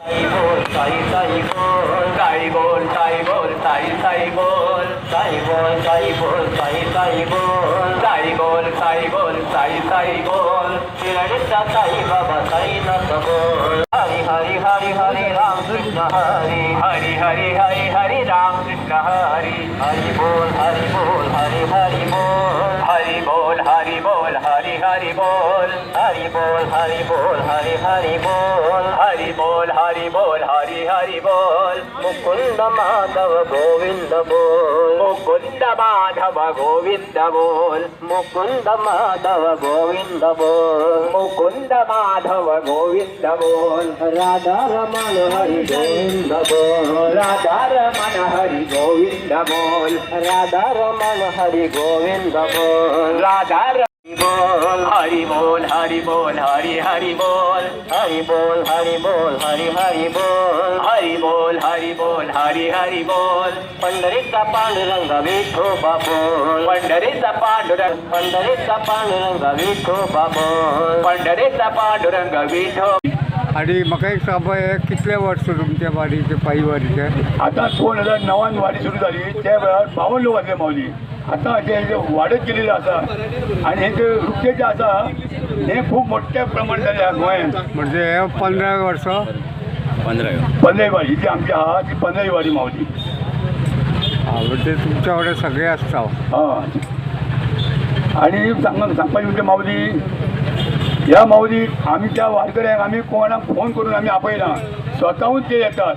साई साई बोल साई बोल साई बोल साई साई बोल साई बोल साई बोल साई साई बोल साई बोल साई बोल साई साई बोल शिरडीचा साई बाबा साई नाथ बोल हरी हरी हरी हरी राम कृष्ण हरी हरी हरी हरी हरी राम कृष्ण हरी हरी बोल हरी बोल हरी हरी बोल हरी बोल हरी बोल हरी हरी बोल हरी बोल हरी बोल हरी हरी बोल हरी बोल हरी बोल हरी हरी बोल मुकुंद माधव गोविंद बोल मुकुंद माधव गोविंद बोल मुकुंद माधव गोविंद बोल मुकुंद माधव गोविंद बोल राधा रमण हरि गोविंद बोल राधा रमण हरि गोविंद बोल राधा रमण हरि गोविंद बोल राधा बोल हरि बोल हरि बोल हरि हरि बोल हरि बोल हरि बोल हरि हरि बोल हरि बोल हरि बोल हरि हरि बोल पंढरीचा पांडुरंग विठोबा बोल पंढरीचा पांडुरंग पंढरीचा पांडुरंग विठोबा बोल पंढरीचा पांडुरंग विठो आणि म्हाका एक सांगा कितले वर्ष तुमच्या वाडीचे पायी वाडीचे आता 2009 वाडी सुरू झाली त्या वेळार 52 लोक आसले माऊली. आता जे वाडत गेलेले आसा आणि हे जे वृक्ष जे आसा हे खूप मोठ्या प्रमाणात झाले गोंयांत. म्हणजे 15 वर्ष 15 वाडी जी आमची आहा ती 15 वाडी माऊली. म्हणजे तुमच्याकडे सगळे असता हां आणि सांगपाची म्हणजे माऊली ह्या माऊली आम्ही त्या वारकऱ्यांक आम्ही कोणाक फोन करून आम्ही आपयना स्वतःहून ते येतात